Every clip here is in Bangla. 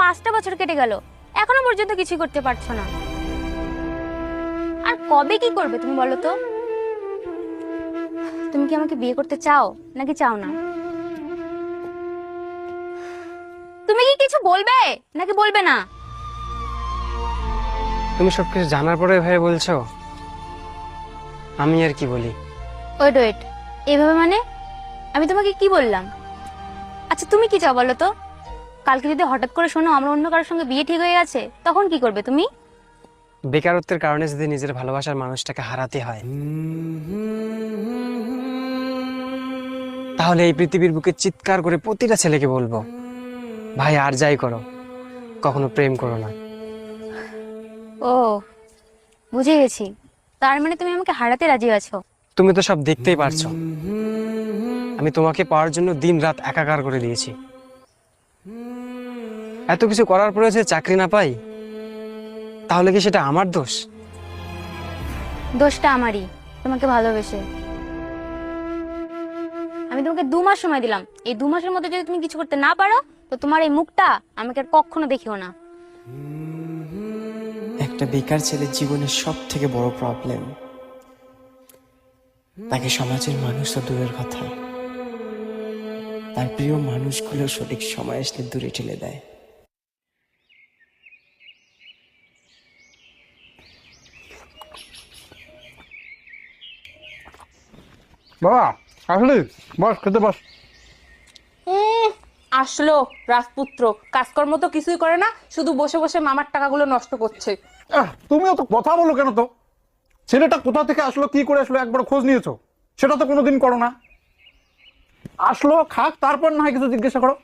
5টা বছর কেটে গেল, এখনো পর্যন্ত কিছু করতে পারছো না। আর কবে কি করবে তুমি বলো তো? তুমি কি আমাকে বিয়ে করতে চাও নাকি চাও না? তুমি কি কিছু বলবে নাকি বলবে না? তুমি সবকিছু জানার পরে এভাবে বলছো, আমি আর কি বলি? ওয়েট ওয়েট, এভাবে মানে? আমি তোমাকে কি বললাম? আচ্ছা তুমি কি চাও বলো তো? কালকে যদি হঠাৎ করে শোনো আমরা অন্য কারোর সঙ্গে বিয়ে ঠিক হয়ে গেছে, তখন কি করবে তুমি? বেকারত্বের কারণে যদি নিজের ভালোবাসার মানুষটাকে হারাতে হয়, তাহলে এই পৃথিবীর বুকে চিৎকার করে প্রতিটা ছেলেকে বলবো, ভাই আর যাই করো, কখনো প্রেম করো না। ও, বুঝে গেছি। তার মানে তুমি আমাকে হারাতে রাজি আছো? তুমি তো সব দেখতেই পারছো, আমি তোমাকে পাওয়ার জন্য দিন রাত একাকার করে দিয়েছি। এত কিছু করার পরে যে চাকরি না পাই, তাহলে কি সেটা আমার দোষ? দোষটা আমারই, তোমাকে ভালোবেসে। আমি তোমাকে 2 মাস সময় দিলাম, এই 2 মাসের মধ্যে যদি তুমি কিছু করতে না পারো, তো তোমার এই মুখটা আমাকে আর কখনো দেখিও না। একটা বেকার ছেলের জীবনের সব থেকে বড় প্রবলেম, তাকে সমাজের মানুষ তো দূরের কথা, তার প্রিয় মানুষগুলো সঠিক সময় আসলে দূরে ঠেলে দেয়। বাবা আসলে বস, খেতে বস। আসলো রাজপুত্র, কাজকর্ম তো কিছুই করে না, শুধু বসে বসে মামার টাকাগুলো নষ্ট করছে। তুমিও তো কথা বলো কেন? তো ছেলেটা কোথা থেকে আসলো, কি করে আসলো, একবার খোঁজ নিয়েছো? সেটা তো কোনোদিন করো না। আসলো, খাক, তারপর না হয় কিছু জিজ্ঞাসা করো।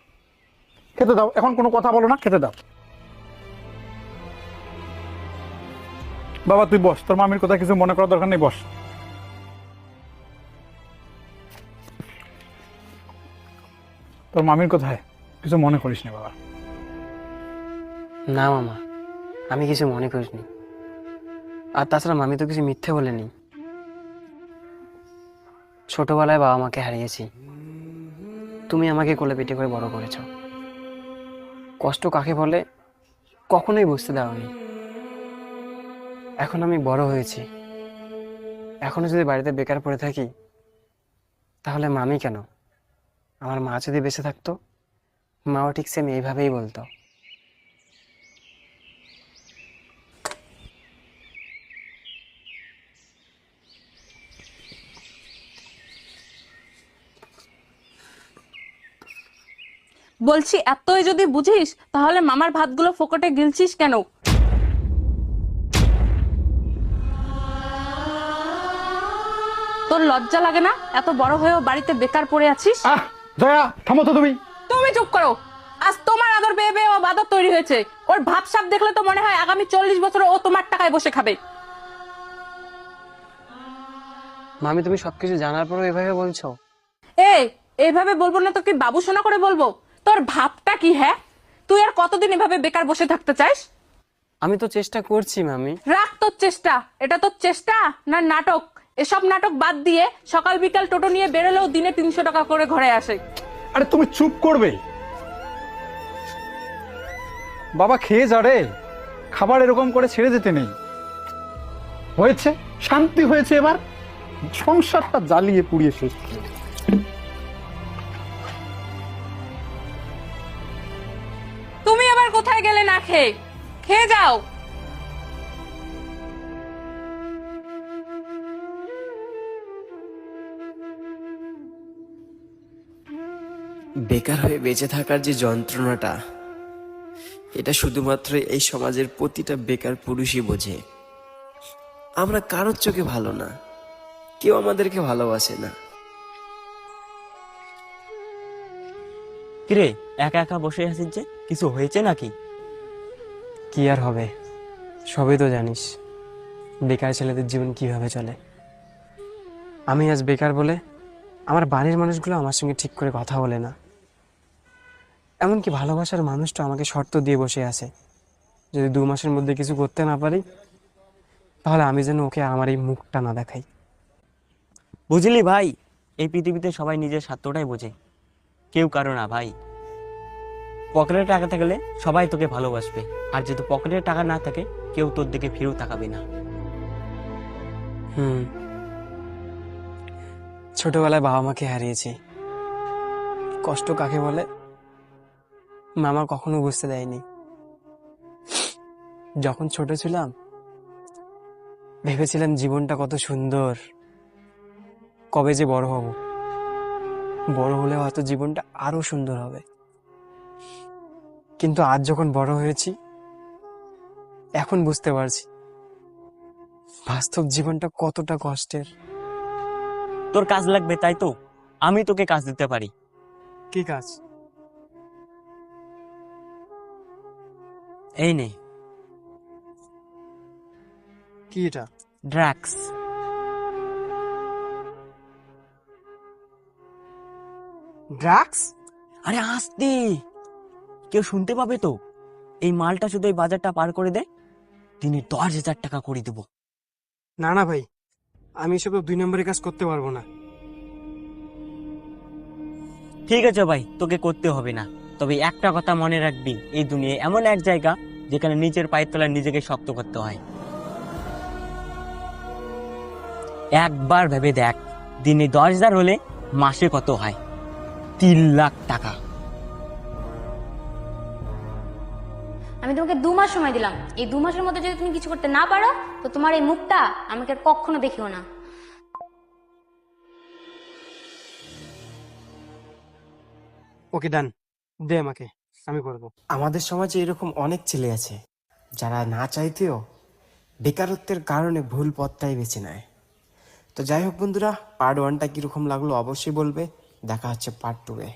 খেতে দাও, এখন কোনো কথা বলো না, খেতে দাও। বাবা তুই বস, তোর মামির কথা কিছু মনে করার দরকার নেই, বস। তোর মামির কোথায় কিছু মনে করিস না বাবা। না মামা, আমি কিছু মনে করিনি। আর তাছাড়া মামি তো কিছু মিথ্যে বলেনি। ছোটবেলায় বাবা মাকে হারিয়েছি, তুমি আমাকে কোলে পিঠে করে বড় করেছো। কষ্ট কাকে বলে কখনোই বুঝতে দাওনি। এখন আমি বড় হয়েছি, এখনো যদি বাড়িতে বেকার পড়ে থাকি, তাহলে মামি কেন, আমার মা যদি বেঁচে থাকতো, মাও ঠিক সেম এইভাবেই বলতো। বলছি এতই যদি বুঝিস, তাহলে মামার ভাতগুলো ফোকটে গিলছিস কেন? তোর লজ্জা লাগে না? এত বড় হয়েও বাড়িতে বেকার পড়ে আছিস। জয়া থামো তো তুমি। তুমি চুপ করো। আজ তোমার আদর পেয়ে পেয়ে ও বাদর তৈরি হয়েছে। ওর ভাবসাব দেখলে তো মনে হয় আগামী 40 বছর ও তোমার টাকায় বসে খাবে। মামি তুমি সবকিছু জানার পরও এভাবে বলছো? এইভাবে বলবো না তো কি বাবু সোনা করে বলবো? তোর ভাবটা কি? হ্যাঁ, তুই আর কতদিন এভাবে বেকার বসে থাকতে চাস? আমি তো চেষ্টা করছি মামি। রাখ তোর চেষ্টা। এটা তোর চেষ্টা না নাটক? এসব নাটক বাদ দিয়ে সকাল বিকাল টোটো নিয়ে বেরোলেও দিনে 300 টাকা করে ঘরে আসে। আরে তুমি চুপ করবে? বাবা খেয়ে যা রে, খাবার এরকম করে ছেড়ে যেতে নেই। হয়েছে, শান্তি হয়েছে, এবার সংসারটা জ্বালিয়ে পুড়িয়ে শেষ করে। তুমি আবার কোথায় গেলে না খেয়ে? খেয়ে যাও। বেকার হয়ে বেঁচে থাকার যে যন্ত্রণাটা, এটা শুধুমাত্র এই সমাজের প্রতিটা বেকার পুরুষই বোঝে। আমরা কারোর চোখে ভালো না, কেউ আমাদেরকে ভালোবাসে না। কিরে, একা একা বসে আছিস যে, কিছু হয়েছে নাকি? কি আর হবে, সবই তো জানিস বেকার ছেলেদের জীবন কিভাবে চলে। আমি আজ বেকার বলে আমার বাড়ির মানুষগুলো আমার সঙ্গে ঠিক করে কথা বলে না। এমনকি ভালোবাসার মানুষটা আমাকে শর্ত দিয়ে বসে আছে, যদি 2 মাসের মধ্যে কিছু করতে না পারি, তাহলে আমি যেন ওকে আমার এই মুখটা না দেখাই। বুঝলি ভাই, এই পৃথিবীতে সবাই নিজের স্বার্থটাই বোঝে, কেউ কারো না ভাই। পকেটে টাকা থাকলে সবাই তোকে ভালোবাসবে, আর যদি পকেটে টাকা না থাকে কেউ তোর দিকে ফিরেও তাকাবে না। হুম, ছোটবেলায় বাবা মাকে হারিয়েছি। কষ্ট কাকে বলে মা আমার কখনো বুঝতে দেয়নি। যখন ছোট ছিলাম ভেবেছিলাম জীবনটা কত সুন্দর, কবে যে বড় হব, বড় হলে হয়তো জীবনটা আরো সুন্দর হবে। কিন্তু আজ যখন বড় হয়েছি এখন বুঝতে পারছি বাস্তব জীবনটা কতটা কষ্টের। তোর কাজ লাগবে তাই তো আমি তোকে কাজ দিতে পারি। কি কাজ? এই নে কি এটা? ড্রাগস। ড্রাগস? আরে আস্তে, কেউ শুনতে পাবে তো। এই মালটা শুধু এই বাজারটা পার করে দে, দিনে 10,000 টাকা করে দেবো। না না ভাই, আমি এসব 2 নম্বরের কাজ করতে পারবো না। ঠিক আছে ভাই, তোকে করতে হবে না, তবে একটা কথা মনে রাখবি, এই দুনিয়া এমন এক জায়গা যেখানে নিজের পায়ের তলায় নিজেকে শক্ত করতে হয়। একবার ভেবে দেখ, দিনে 10,000 হলে মাসে কত হয়? 3 লাখ টাকা। আমি তোমাকে 2 মাস সময় দিলাম, এই 2 মাসের মধ্যে যদি তুমি কিছু করতে না পারো তো তোমার এই মুখটা আমাকে আর কখনো দেখিও না। ওকে ডান, দে আমাকে, আমি করবো। আমাদের সমাজে এরকম অনেক ছেলে আছে যারা না চাইতেও বেকারত্বের কারণে ভুল পথটাই বেছে নেয়। তো যাই হোক বন্ধুরা, পার্ট 1টা কিরকম লাগলো অবশ্যই বলবে। দেখা হচ্ছে পার্ট 2-এ।